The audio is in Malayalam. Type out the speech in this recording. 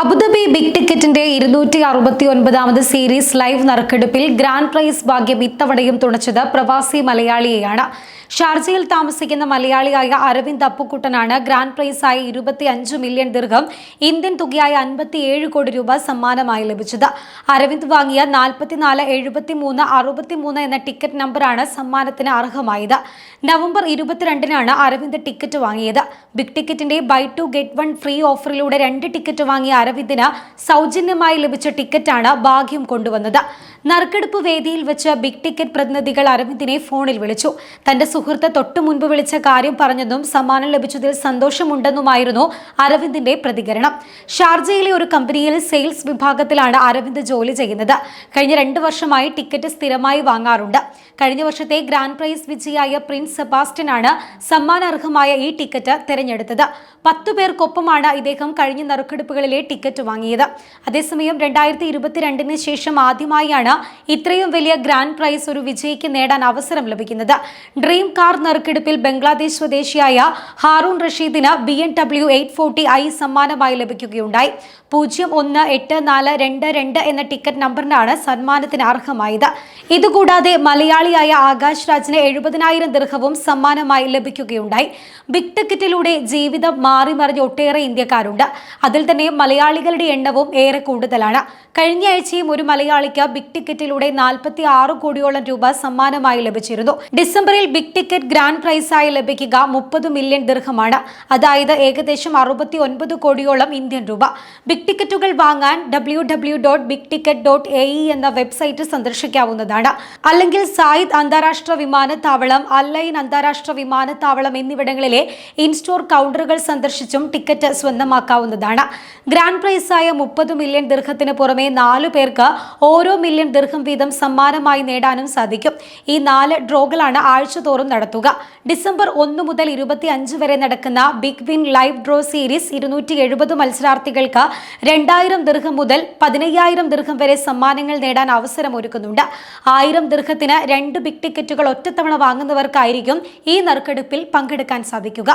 അബുദാബി ബിഗ് ടിക്കറ്റിന്റെ 269ാമത് സീരീസ് ലൈവ് നറുക്കെടുപ്പിൽ ഗ്രാൻഡ് പ്രൈസ് ഭാഗ്യം ഇത്തവണയും തുണച്ചത് പ്രവാസി മലയാളിയെയാണ്. ഷാർജയിൽ താമസിക്കുന്ന മലയാളിയായ അരവിന്ദ് അപ്പുക്കുട്ടനാണ് ഗ്രാൻഡ് പ്രൈസായി 25 മില്യൺ ദിർഹം ഇന്ത്യൻ തുകയായ 57 കോടി രൂപ സമ്മാനമായി ലഭിച്ചത്. അരവിന്ദ് വാങ്ങിയ 44 73 63 എന്ന ടിക്കറ്റ് നമ്പറാണ് സമ്മാനത്തിന് അർഹമായത്. നവംബർ 22-നാണ് അരവിന്ദ് ടിക്കറ്റ് വാങ്ങിയത്. ബിഗ് ടിക്കറ്റിന്റെ buy two get one free ഓഫറിലൂടെ 2 ടിക്കറ്റ് വാങ്ങിയ അരവിന്ദിന് സൗജന്യമായി ലഭിച്ച ടിക്കറ്റാണ് ഭാഗ്യം കൊണ്ടുവന്നത്. നറുക്കെടുപ്പ് വേദിയിൽ വെച്ച് ബിഗ് ടിക്കറ്റ് പ്രതിനിധികൾ അരവിന്ദിനെ ഫോണിൽ വിളിച്ചു. തന്റെ സുഹൃത്ത് തൊട്ടു മുൻപ് വിളിച്ച കാര്യം പറഞ്ഞെന്നും സമ്മാനം ലഭിച്ചതിൽ സന്തോഷമുണ്ടെന്നുമായിരുന്നു അരവിന്ദിന്റെ പ്രതികരണം. ഷാർജയിലെ ഒരു കമ്പനിയിൽ സെയിൽസ് വിഭാഗത്തിലാണ് അരവിന്ദ് ജോലി ചെയ്യുന്നത്. കഴിഞ്ഞ 2 വർഷമായി ടിക്കറ്റ് സ്ഥിരമായി വാങ്ങാറുണ്ട്. കഴിഞ്ഞ വർഷത്തെ ഗ്രാൻഡ് പ്രൈസ് വിജയിയായ പ്രിൻസ് സെബാസ്റ്റ്യനാണ് സമ്മാനാർഹമായ ഈ ടിക്കറ്റ് തിരഞ്ഞെടുത്തത്. 10 പേർക്കൊപ്പമാണ് ഇദ്ദേഹം കഴിഞ്ഞ നറുക്കെടുപ്പുകളിലെ ടിക്കറ്റ് വാങ്ങിയത്. അതേസമയം 2022-ന് ശേഷം ആദ്യമായാണ് ഇത്രയും വലിയ ഗ്രാൻഡ് പ്രൈസ് ഒരു വിജയിക്ക് നേടാൻ അവസരം ലഭിക്കുന്നത്. ഡ്രീം കാർ നറുക്കെടുപ്പിൽ ബംഗ്ലാദേശ് സ്വദേശിയായ ഹാറൂൺ റഷീദിന് BMW 840i സമ്മാനമായി ലഭിക്കുകയുണ്ടായി. 018422 എന്ന ടിക്കറ്റ് നമ്പറിനാണ് സമ്മാനത്തിന് അർഹമായത്. ഇതുകൂടാതെ മലയാളിയായ ആകാശ് രാജിന് 70,000 ദിർഹവും സമ്മാനമായി ലഭിക്കുകയുണ്ടായി. ബിഗ് ടിക്കറ്റിലൂടെ ജീവിതം മാറിമറിഞ്ഞ ഒട്ടേറെ ഇന്ത്യക്കാരുണ്ട്. അതിൽ തന്നെ മലയാളികളുടെ എണ്ണവും ഏറെ കൂടുതലാണ്. കഴിഞ്ഞ ആഴ്ചയും ഒരു മലയാളിക്ക് ബിഗ് ടിക്കറ്റിലൂടെ 46 കോടിയോളം രൂപ സമ്മാനമായി ലഭിച്ചിരുന്നു. ഡിസംബറിൽ ബിഗ് ടിക്കറ്റ് ഗ്രാൻഡ് പ്രൈസായി ലഭിക്കുക 30 മില്യൺ ദിർഹമാണ്. അതായത് ഏകദേശം 69 കോടിയോളം ഇന്ത്യൻ രൂപ. ബിഗ് ടിക്കറ്റുകൾ വാങ്ങാൻ www.bigticket.ae എന്ന വെബ്സൈറ്റ് സന്ദർശിക്കാവുന്നതാണ്. അല്ലെങ്കിൽ സായിദ് അന്താരാഷ്ട്ര വിമാനത്താവളം, അല്ലൈൻ അന്താരാഷ്ട്ര വിമാനത്താവളം എന്നിവിടങ്ങളിലെ ഇൻസ്റ്റോർ കൗണ്ടറുകൾ സന്ദർശിച്ചും ടിക്കറ്റ് സ്വന്തമാക്കാവുന്നതാണ്. ഗ്രാൻഡ് പ്രൈസായ 30 മില്യൺ ദിർഹത്തിന് പുറമെ 4 പേർക്ക് ഓരോ മില്യൺ ദിർഹം വീതം സമ്മാനമായി നേടാനും സാധിക്കും. ഈ 4 ഡ്രോകളാണ് ആഴ്ചതോറും നടത്തുക. ഡിസംബർ 1 മുതൽ 25 വരെ നടക്കുന്ന big win live draw series 270 മത്സരാർത്ഥികൾക്ക് 2000 ദിർഹം മുതൽ 15,000 ദിർഹം വരെ സമ്മാനങ്ങൾ നേടാൻ അവസരം ഒരുക്കുന്നുണ്ട്. 1000 ദിർഹത്തിന് 2 ബിഗ് ടിക്കറ്റുകൾ ഒറ്റത്തവണ വാങ്ങുന്നവർക്കായിരിക്കും ഈ നറുക്കെടുപ്പിൽ പങ്കെടുക്കാൻ സാധിക്കുക.